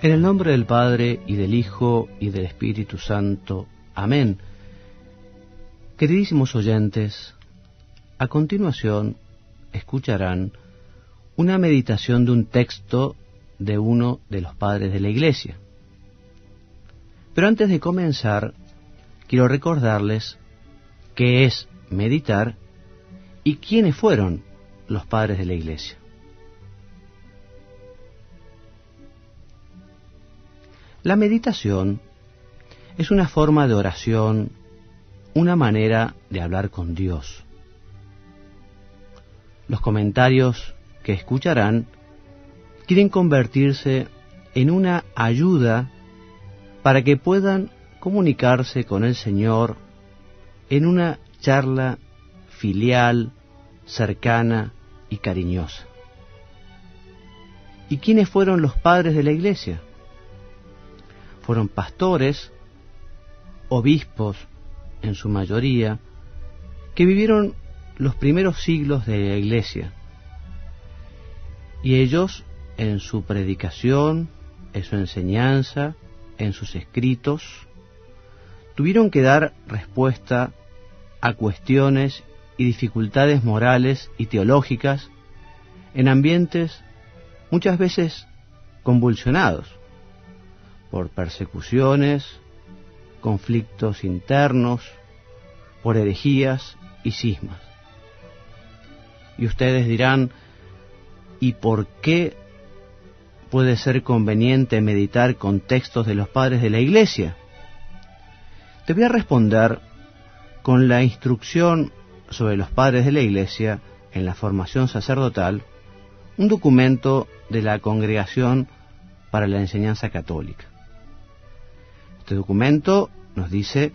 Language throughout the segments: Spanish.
En el nombre del Padre, y del Hijo, y del Espíritu Santo. Amén. Queridísimos oyentes, a continuación escucharán una meditación de un texto de uno de los padres de la Iglesia. Pero antes de comenzar, quiero recordarles qué es meditar y quiénes fueron los padres de la Iglesia. La meditación es una forma de oración, una manera de hablar con Dios. Los comentarios que escucharán quieren convertirse en una ayuda para que puedan comunicarse con el Señor en una charla filial, cercana y cariñosa. ¿Y quiénes fueron los padres de la Iglesia? Fueron pastores, obispos en su mayoría, que vivieron los primeros siglos de la Iglesia. Y ellos, en su predicación, en su enseñanza, en sus escritos, tuvieron que dar respuesta a cuestiones y dificultades morales y teológicas en ambientes muchas veces convulsionados por persecuciones, conflictos internos, por herejías y cismas. Y ustedes dirán, ¿y por qué puede ser conveniente meditar con textos de los padres de la Iglesia? Te voy a responder con la instrucción sobre los padres de la Iglesia en la formación sacerdotal, un documento de la Congregación para la Enseñanza Católica. Este documento nos dice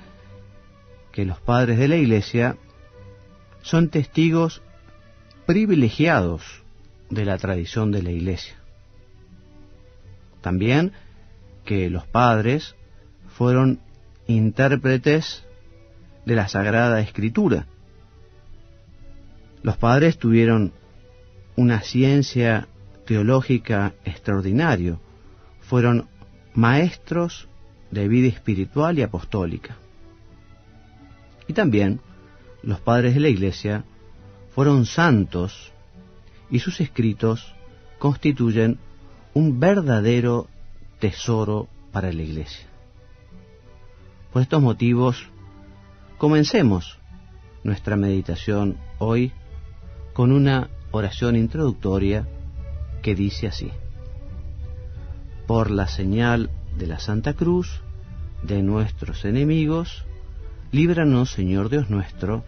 que los padres de la Iglesia son testigos privilegiados de la tradición de la Iglesia. También que los padres fueron intérpretes de la Sagrada Escritura. Los padres tuvieron una ciencia teológica extraordinaria, fueron maestros de vida espiritual y apostólica. Y también los padres de la Iglesia fueron santos y sus escritos constituyen un verdadero tesoro para la Iglesia. Por estos motivos, comencemos nuestra meditación hoy con una oración introductoria que dice así: por la señal de la Santa Cruz de nuestros enemigos, líbranos, Señor Dios nuestro,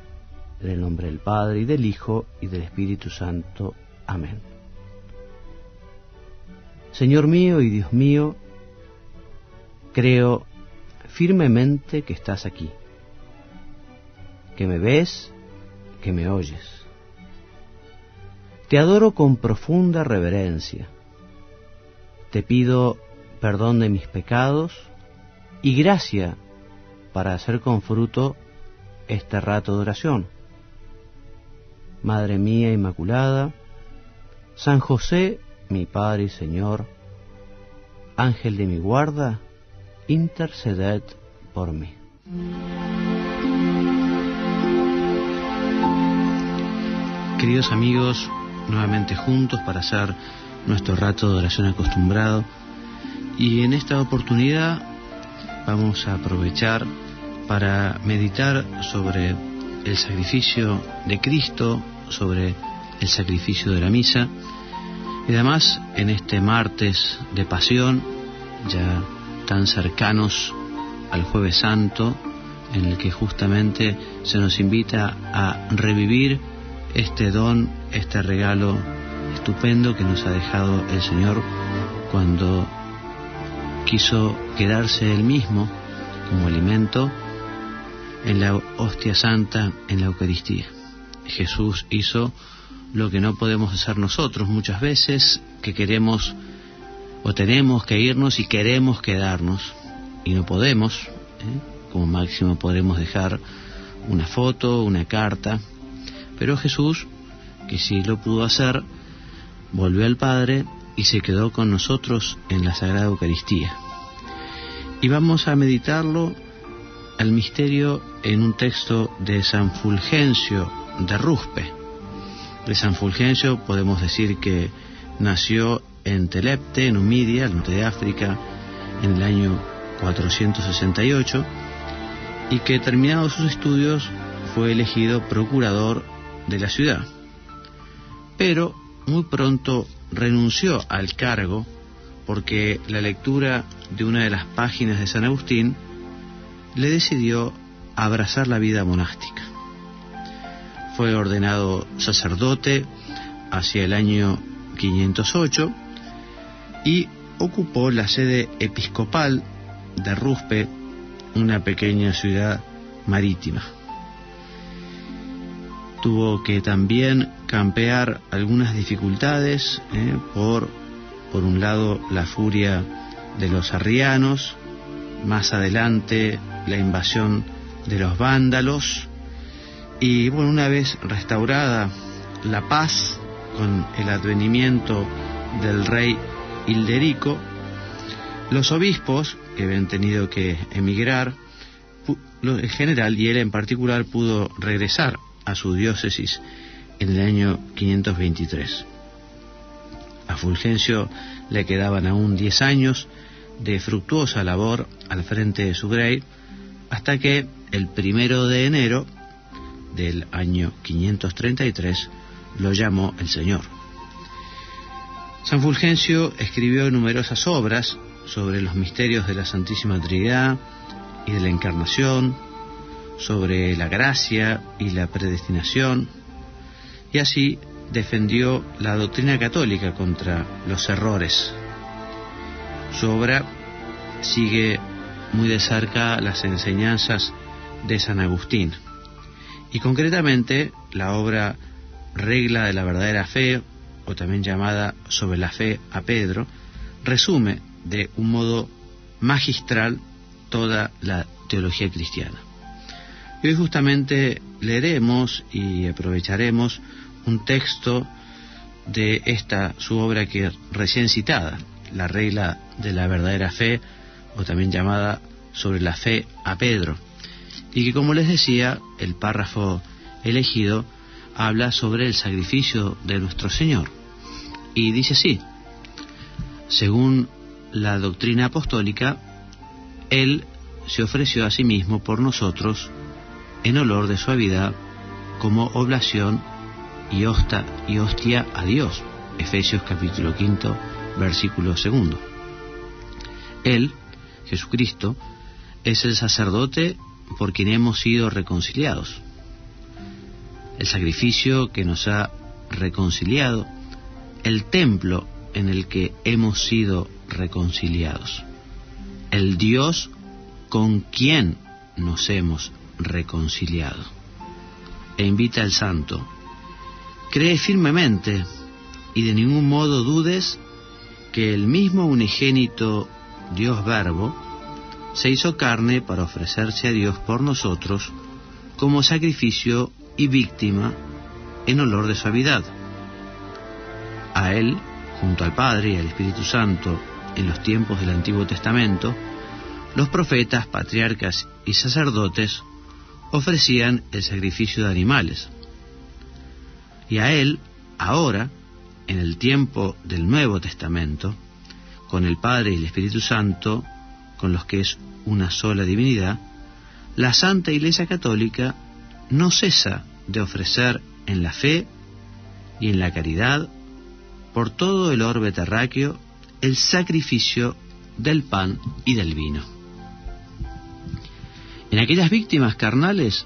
en el nombre del Padre, y del Hijo, y del Espíritu Santo. Amén. Señor mío y Dios mío, creo firmemente que estás aquí, que me ves, que me oyes. Te adoro con profunda reverencia. Te pido perdón de mis pecados y gracia para hacer con fruto este rato de oración. Madre mía Inmaculada, San José, mi Padre y Señor, Ángel de mi guarda, interceded por mí. Queridos amigos, nuevamente juntos para hacer nuestro rato de oración acostumbrado, y en esta oportunidad vamos a aprovechar para meditar sobre el sacrificio de Cristo, sobre el sacrificio de la misa, y además en este martes de Pasión, ya tan cercanos al Jueves Santo, en el que justamente se nos invita a revivir este don, este regalo estupendo que nos ha dejado el Señor cuando quiso quedarse Él mismo como alimento en la hostia santa, en la Eucaristía. Jesús hizo lo que no podemos hacer nosotros muchas veces, que queremos o tenemos que irnos y queremos quedarnos y no podemos. Como máximo podremos dejar una foto, una carta, pero Jesús, que sí lo pudo hacer, volvió al Padre y se quedó con nosotros en la Sagrada Eucaristía. Y vamos a meditarlo al misterio en un texto de San Fulgencio de Ruspe. De San Fulgencio podemos decir que nació en Telepte, en Numidia, al norte de África, en el año 468, y que terminados sus estudios fue elegido procurador de la ciudad. Pero muy pronto renunció al cargo porque la lectura de una de las páginas de San Agustín le decidió abrazar la vida monástica. Fue ordenado sacerdote hacia el año 508 y ocupó la sede episcopal de Ruspe, una pequeña ciudad marítima. Tuvo que también campear algunas dificultades, por un lado la furia de los arrianos, más adelante la invasión de los vándalos, y bueno, una vez restaurada la paz con el advenimiento del rey Hilderico, los obispos que habían tenido que emigrar, en general, y él en particular, pudo regresar a su diócesis en el año 523. A Fulgencio le quedaban aún 10 años de fructuosa labor al frente de su grey, hasta que el 1 de enero del año 533 lo llamó el Señor. San Fulgencio escribió numerosas obras sobre los misterios de la Santísima Trinidad y de la Encarnación, sobre la gracia y la predestinación, y así defendió la doctrina católica contra los errores. Su obra sigue muy de cerca las enseñanzas de San Agustín, y concretamente la obra Regla de la verdadera fe, o también llamada Sobre la fe a Pedro, resume de un modo magistral toda la teología cristiana. Y hoy justamente leeremos y aprovecharemos un texto de esta su obra que recién citada, la Regla de la verdadera fe, o también llamada Sobre la fe a Pedro, y que, como les decía, el párrafo elegido habla sobre el sacrificio de nuestro Señor, y dice así: según la doctrina apostólica, Él se ofreció a sí mismo por nosotros en olor de suavidad, como oblación y hostia a Dios. Efesios capítulo 5, versículo 2. Él, Jesucristo, es el sacerdote por quien hemos sido reconciliados. El sacrificio que nos ha reconciliado, el templo en el que hemos sido reconciliados, el Dios con quien nos hemos reconciliado. E invita al santo: cree firmemente y de ningún modo dudes que el mismo unigénito Dios Verbo se hizo carne para ofrecerse a Dios por nosotros como sacrificio y víctima en olor de suavidad. A Él, junto al Padre y al Espíritu Santo, en los tiempos del Antiguo Testamento, los profetas, patriarcas y sacerdotes ofrecían el sacrificio de animales. Y a Él, ahora, en el tiempo del Nuevo Testamento, con el Padre y el Espíritu Santo, con los que es una sola divinidad, la Santa Iglesia Católica no cesa de ofrecer en la fe y en la caridad, por todo el orbe terráqueo, el sacrificio del pan y del vino. En aquellas víctimas carnales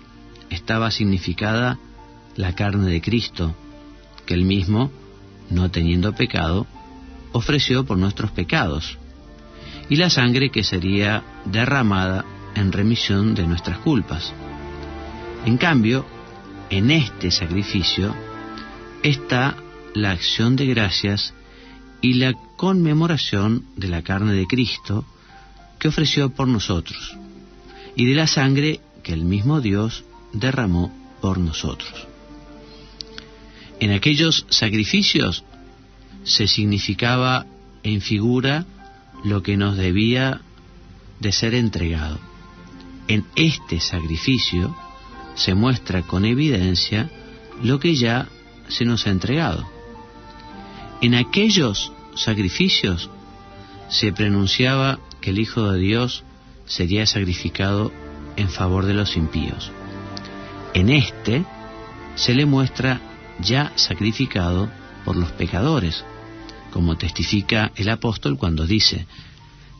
estaba significada la carne de Cristo, que Él mismo, no teniendo pecado, ofreció por nuestros pecados, y la sangre que sería derramada en remisión de nuestras culpas. En cambio, en este sacrificio está la acción de gracias y la conmemoración de la carne de Cristo que ofreció por nosotros, y de la sangre que el mismo Dios derramó por nosotros. En aquellos sacrificios se significaba en figura lo que nos debía de ser entregado. En este sacrificio se muestra con evidencia lo que ya se nos ha entregado. En aquellos sacrificios se pronunciaba que el Hijo de Dios sería sacrificado en favor de los impíos. En este se le muestra ya sacrificado por los pecadores, como testifica el apóstol cuando dice: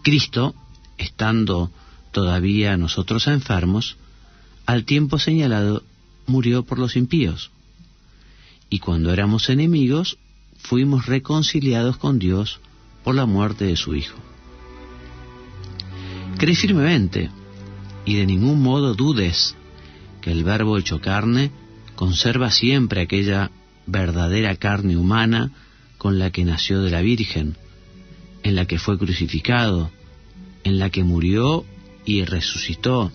Cristo, estando todavía nosotros enfermos, al tiempo señalado murió por los impíos, y cuando éramos enemigos fuimos reconciliados con Dios por la muerte de su Hijo. Cree firmemente y de ningún modo dudes que el Verbo hecho carne conserva siempre aquella verdadera carne humana con la que nació de la Virgen, en la que fue crucificado, en la que murió y resucitó,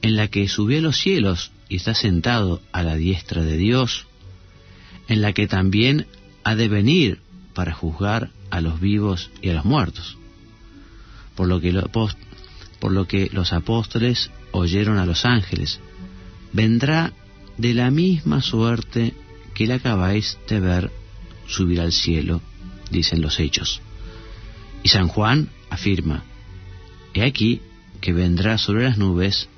en la que subió a los cielos y está sentado a la diestra de Dios, en la que también ha de venir para juzgar a los vivos y a los muertos. Por lo que los apóstoles oyeron a los ángeles: vendrá de la misma suerte que le acabáis de ver subir al cielo, dicen los Hechos. Y San Juan afirma: he aquí que vendrá sobre las nubes,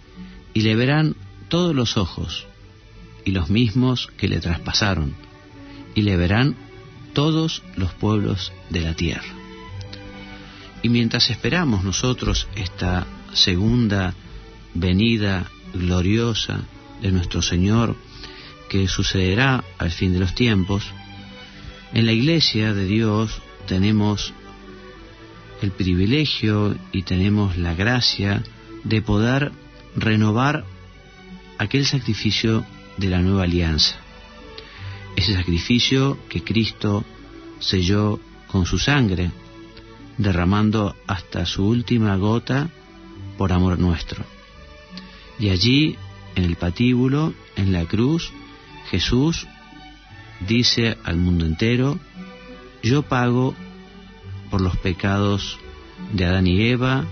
y le verán todos los ojos, y los mismos que le traspasaron, y le verán todos los pueblos de la tierra. Y mientras esperamos nosotros esta segunda venida gloriosa de nuestro Señor, que sucederá al fin de los tiempos, en la Iglesia de Dios tenemos el privilegio y tenemos la gracia de poder renovar aquel sacrificio de la nueva alianza, ese sacrificio que Cristo selló con su sangre, derramando hasta su última gota por amor nuestro. Y allí, en el patíbulo, en la cruz, Jesús dice al mundo entero: yo pago por los pecados de Adán y Eva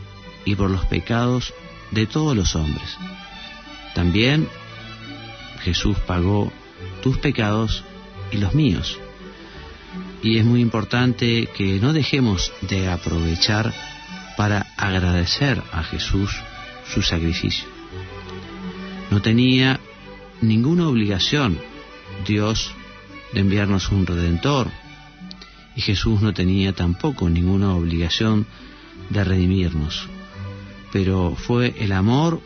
y por los pecados de todos los hombres. También Jesús pagó tus pecados y los míos. Y es muy importante que no dejemos de aprovechar para agradecer a Jesús su sacrificio. No tenía ninguna obligación Dios de enviarnos un Redentor, y Jesús no tenía tampoco ninguna obligación de redimirnos, pero fue el amor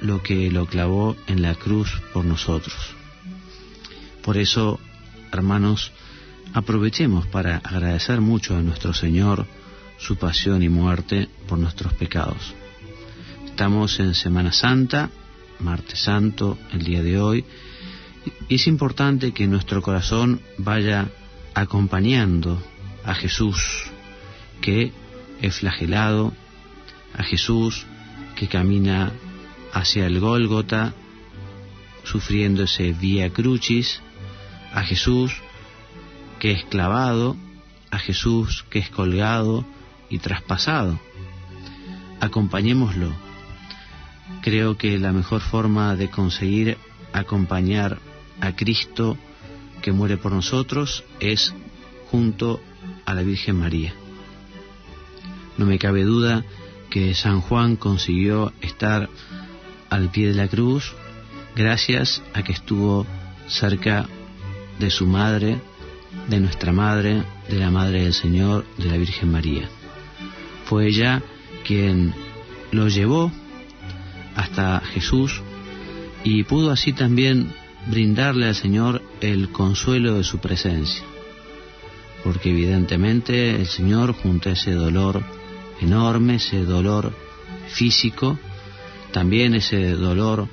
lo que lo clavó en la cruz por nosotros. Por eso, hermanos, aprovechemos para agradecer mucho a nuestro Señor su pasión y muerte por nuestros pecados. Estamos en Semana Santa, Martes Santo, el día de hoy, y es importante que nuestro corazón vaya acompañando a Jesús, que es flagelado, a Jesús que camina hacia el Gólgota, sufriendo ese Vía Crucis, a Jesús que es clavado, a Jesús que es colgado y traspasado. Acompañémoslo. Creo que la mejor forma de conseguir acompañar a Cristo que muere por nosotros es junto a la Virgen María. No me cabe duda que San Juan consiguió estar al pie de la cruz gracias a que estuvo cerca de su madre, de nuestra madre, de la Madre del Señor, de la Virgen María. Fue ella quien lo llevó hasta Jesús y pudo así también brindarle al Señor el consuelo de su presencia, porque evidentemente el Señor, junto a ese dolor enorme, ese dolor físico, también ese dolor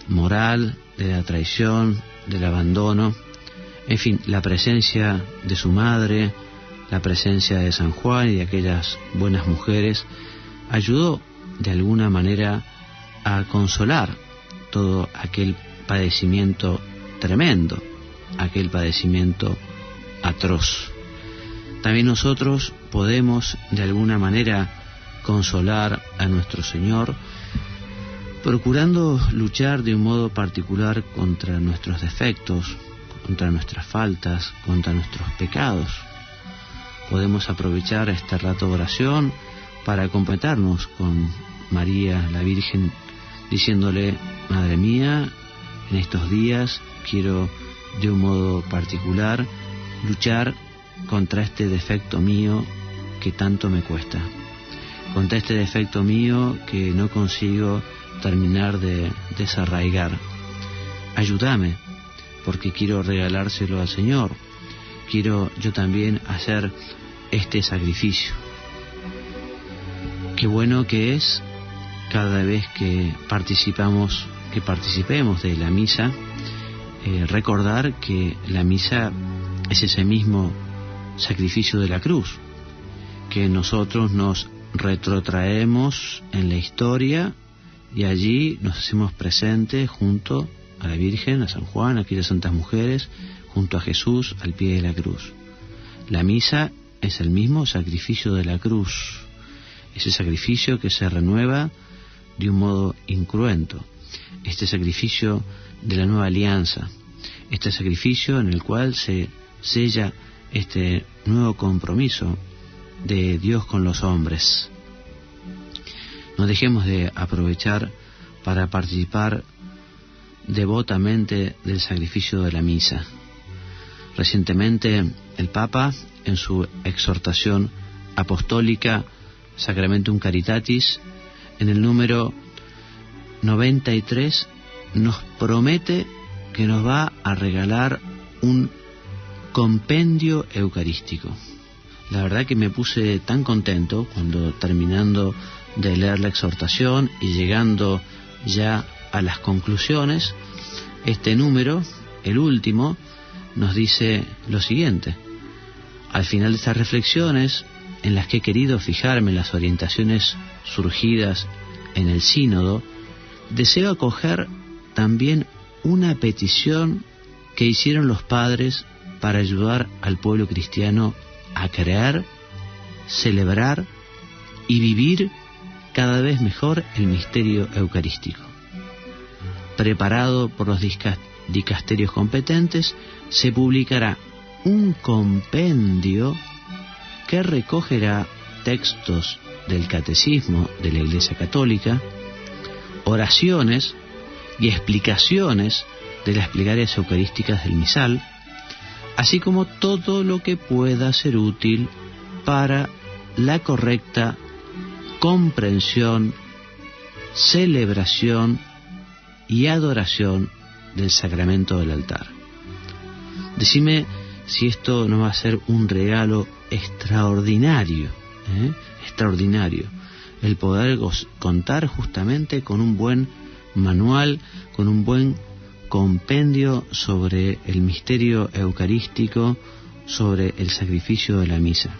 moral de la traición, del abandono, en fin, la presencia de su madre, la presencia de San Juan y de aquellas buenas mujeres, ayudó de alguna manera a consolar todo aquel padecimiento tremendo, aquel padecimiento atroz. también nosotros podemos de alguna manera consolar a nuestro Señor, procurando luchar de un modo particular contra nuestros defectos, contra nuestras faltas, contra nuestros pecados. Podemos aprovechar este rato de oración para completarnos con María, la Virgen, diciéndole: Madre mía, en estos días quiero de un modo particular luchar contra este defecto mío que tanto me cuesta, contra este defecto mío que no consigo terminar de desarraigar. Ayúdame, porque quiero regalárselo al Señor. Quiero yo también hacer este sacrificio. Qué bueno que es cada vez que participemos de la misa, recordar que la misa es ese mismo sacrificio de la cruz, que nosotros nos retrotraemos en la historia y allí nos hacemos presentes junto a la Virgen, a San Juan, a aquellas santas mujeres, junto a Jesús al pie de la cruz. La misa es el mismo sacrificio de la cruz, ese sacrificio que se renueva de un modo incruento, este sacrificio de la nueva alianza, este sacrificio en el cual se sella este nuevo compromiso de Dios con los hombres. No dejemos de aprovechar para participar devotamente del sacrificio de la misa. Recientemente el Papa, en su exhortación apostólica Sacramentum Caritatis, en el número 93, nos promete que nos va a regalar un compendio eucarístico. La verdad que me puse tan contento cuando, terminando de leer la exhortación y llegando ya a las conclusiones, este número, el último, nos dice lo siguiente: al final de estas reflexiones, en las que he querido fijarme en las orientaciones surgidas en el sínodo, deseo acoger también una petición que hicieron los padres para ayudar al pueblo cristiano a creer, celebrar y vivir cada vez mejor el misterio eucarístico. Preparado por los dicasterios competentes, se publicará un compendio que recogerá textos del Catecismo de la Iglesia Católica, oraciones y explicaciones de las plegarias eucarísticas del misal, así como todo lo que pueda ser útil para la correcta comprensión, celebración y adoración del sacramento del altar. Decime si esto no va a ser un regalo extraordinario, extraordinario, el poder contar justamente con un buen manual, con un buen compendio sobre el misterio eucarístico, sobre el sacrificio de la misa.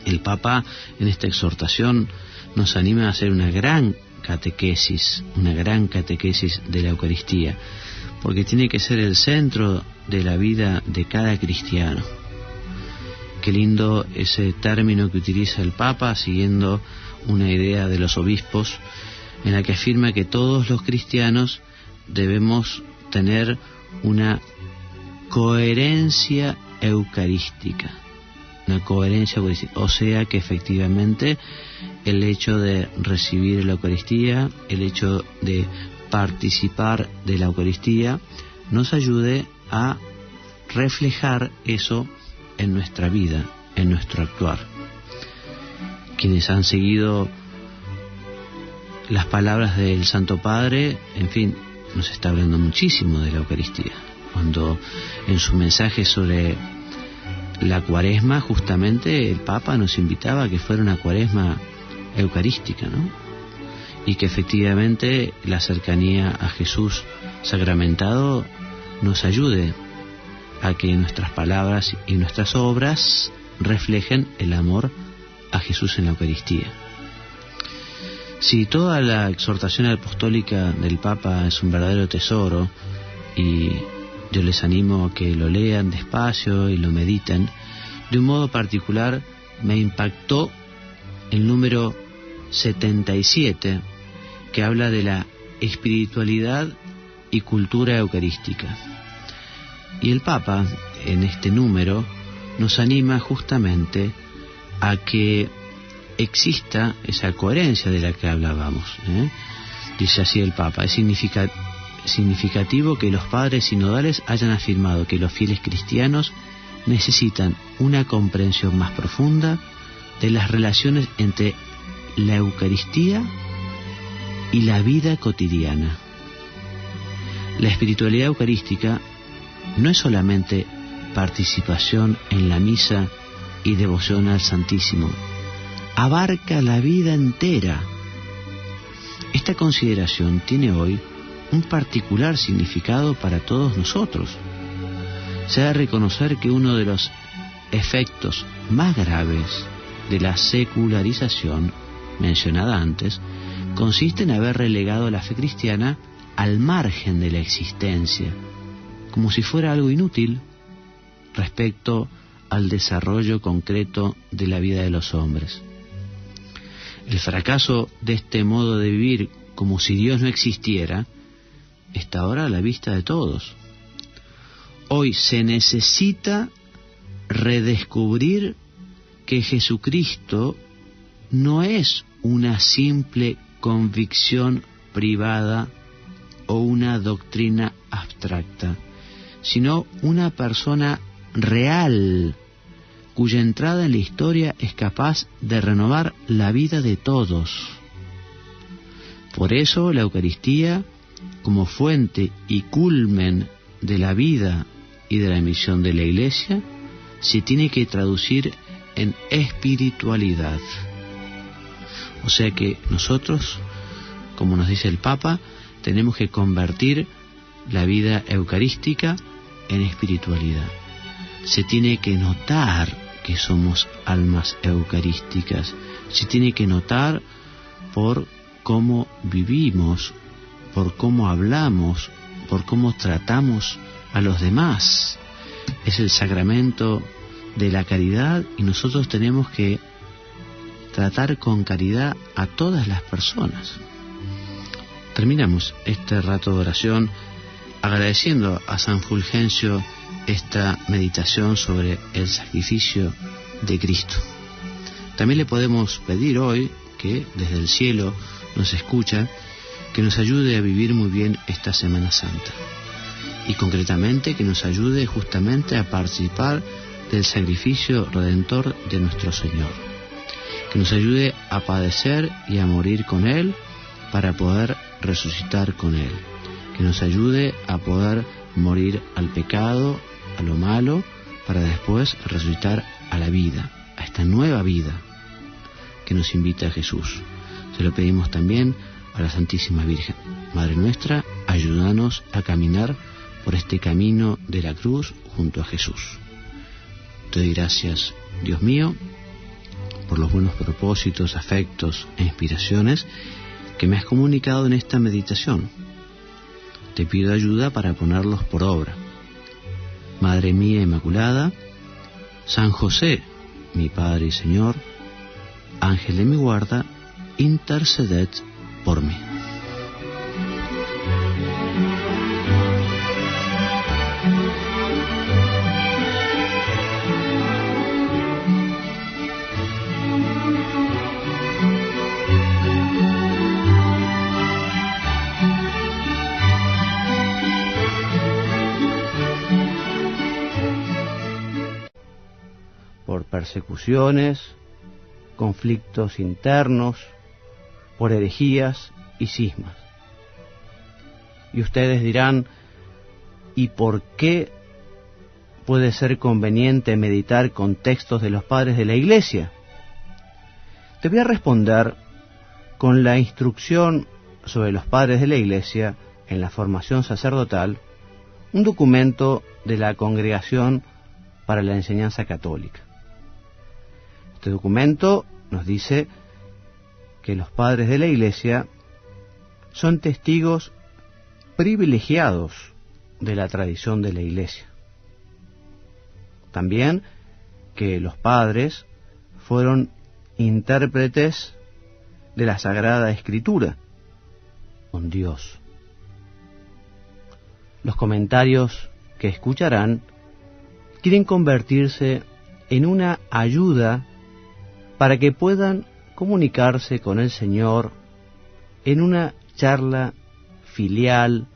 El Papa en esta exhortación nos anima a hacer una gran catequesis de la Eucaristía, porque tiene que ser el centro de la vida de cada cristiano. Qué lindo ese término que utiliza el Papa, siguiendo una idea de los obispos, en la que afirma que todos los cristianos debemos tener una coherencia eucarística, o sea que efectivamente el hecho de recibir la Eucaristía, el hecho de participar de la Eucaristía, nos ayude a reflejar eso en nuestra vida, en nuestro actuar. Quienes han seguido las palabras del Santo Padre, en fin, nos está hablando muchísimo de la Eucaristía, cuando en su mensaje sobre la Cuaresma, justamente el Papa nos invitaba a que fuera una Cuaresma eucarística, ¿no? Y que efectivamente la cercanía a Jesús sacramentado nos ayude a que nuestras palabras y nuestras obras reflejen el amor a Jesús en la Eucaristía. Si toda la exhortación apostólica del Papa es un verdadero tesoro, y yo les animo a que lo lean despacio y lo mediten, De un modo particular me impactó el número 77, que habla de la espiritualidad y cultura eucarística. Y el Papa, en este número, nos anima justamente a que exista esa coherencia de la que hablábamos. Dice así el Papa: es significativo que los padres sinodales hayan afirmado que los fieles cristianos necesitan una comprensión más profunda de las relaciones entre la Eucaristía y la vida cotidiana. La espiritualidad eucarística no es solamente participación en la misa y devoción al Santísimo, abarca la vida entera. Esta consideración tiene hoy un particular significado para todos nosotros. Se ha de reconocer que uno de los efectos más graves de la secularización mencionada antes consiste en haber relegado la fe cristiana al margen de la existencia, como si fuera algo inútil respecto al desarrollo concreto de la vida de los hombres. El fracaso de este modo de vivir como si Dios no existiera está ahora a la vista de todos. Hoy se necesita redescubrir que Jesucristo no es una simple convicción privada o una doctrina abstracta, sino una persona real, cuya entrada en la historia es capaz de renovar la vida de todos. Por eso la Eucaristía, como fuente y culmen de la vida y de la misión de la Iglesia, se tiene que traducir en espiritualidad. O sea que nosotros, como nos dice el Papa, tenemos que convertir la vida eucarística en espiritualidad. Se tiene que notar que somos almas eucarísticas, se tiene que notar por cómo vivimos, por cómo hablamos, por cómo tratamos a los demás. Es el sacramento de la caridad y nosotros tenemos que tratar con caridad a todas las personas. Terminamos este rato de oración agradeciendo a San Fulgencio esta meditación sobre el sacrificio de Cristo. También le podemos pedir hoy, que desde el cielo nos escucha, que nos ayude a vivir muy bien esta Semana Santa y concretamente que nos ayude justamente a participar del sacrificio redentor de nuestro Señor, que nos ayude a padecer y a morir con Él para poder resucitar con Él, que nos ayude a poder morir al pecado, a lo malo, para después resucitar a la vida, a esta nueva vida que nos invita a Jesús. Se lo pedimos también a la Santísima Virgen. Madre nuestra, ayúdanos a caminar por este camino de la cruz junto a Jesús. Te doy gracias, Dios mío, por los buenos propósitos, afectos e inspiraciones que me has comunicado en esta meditación. Te pido ayuda para ponerlos por obra. Madre mía Inmaculada, San José, mi Padre y Señor, Ángel de mi guarda, interceded por mí. Por persecuciones, conflictos internos, por herejías y cismas. Y ustedes dirán, ¿y por qué puede ser conveniente meditar con textos de los padres de la Iglesia? Te voy a responder con la instrucción sobre los padres de la Iglesia en la formación sacerdotal, un documento de la Congregación para la Enseñanza Católica. Este documento nos dice que los padres de la Iglesia son testigos privilegiados de la tradición de la Iglesia. También que los padres fueron intérpretes de la Sagrada Escritura con Dios. Los comentarios que escucharán quieren convertirse en una ayuda para que puedan comunicarse con el Señor en una charla filial,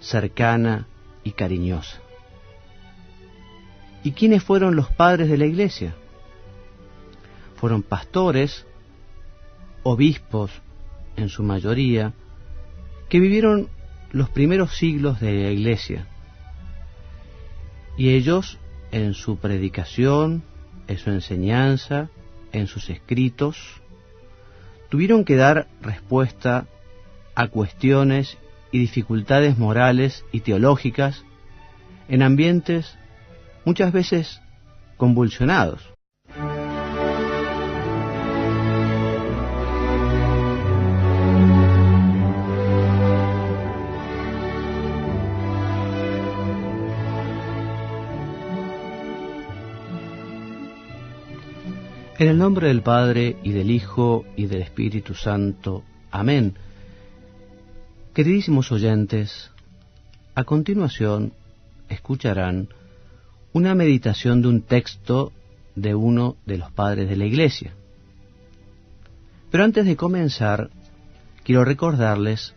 cercana y cariñosa. ¿Y quiénes fueron los padres de la Iglesia? Fueron pastores, obispos en su mayoría, que vivieron los primeros siglos de la Iglesia. Y ellos, en su predicación, en su enseñanza, en sus escritos, tuvieron que dar respuesta a cuestiones y dificultades morales y teológicas en ambientes muchas veces convulsionados. En el nombre del Padre, y del Hijo, y del Espíritu Santo. Amén. Queridísimos oyentes, a continuación escucharán una meditación de un texto de uno de los padres de la Iglesia. Pero antes de comenzar, quiero recordarles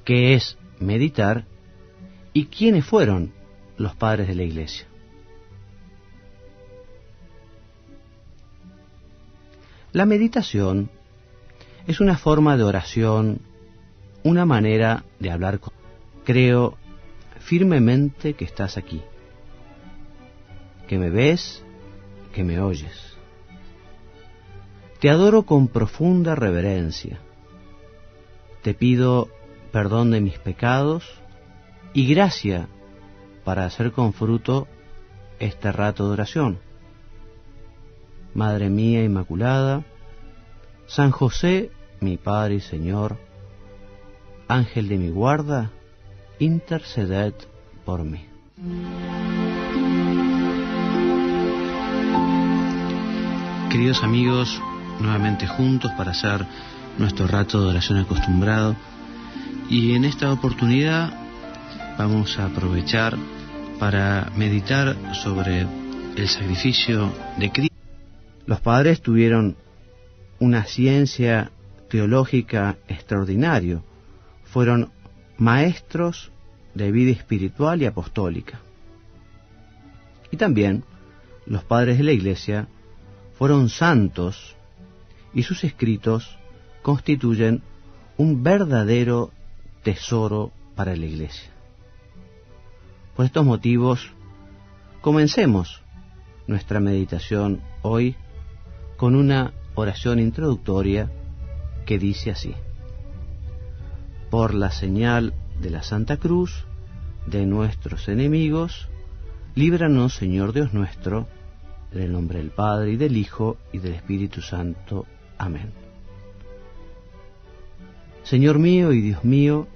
qué es meditar y quiénes fueron los padres de la Iglesia. La meditación es una forma de oración, una manera de hablar con Dios. Creo firmemente que estás aquí, que me ves, que me oyes. Te adoro con profunda reverencia. Te pido perdón de mis pecados y gracia para hacer con fruto este rato de oración. Madre mía Inmaculada, San José, mi Padre y Señor, Ángel de mi guarda, interceded por mí. Queridos amigos, nuevamente juntos para hacer nuestro rato de oración acostumbrado, y en esta oportunidad vamos a aprovechar para meditar sobre el sacrificio de Cristo. Los padres tuvieron una ciencia teológica extraordinaria, fueron maestros de vida espiritual y apostólica. Y también los padres de la Iglesia fueron santos y sus escritos constituyen un verdadero tesoro para la Iglesia. Por estos motivos, comencemos nuestra meditación hoy con una oración introductoria que dice así: por la señal de la Santa Cruz de nuestros enemigos, líbranos, Señor Dios nuestro, en el nombre del Padre, y del Hijo, y del Espíritu Santo. Amén. Señor mío y Dios mío,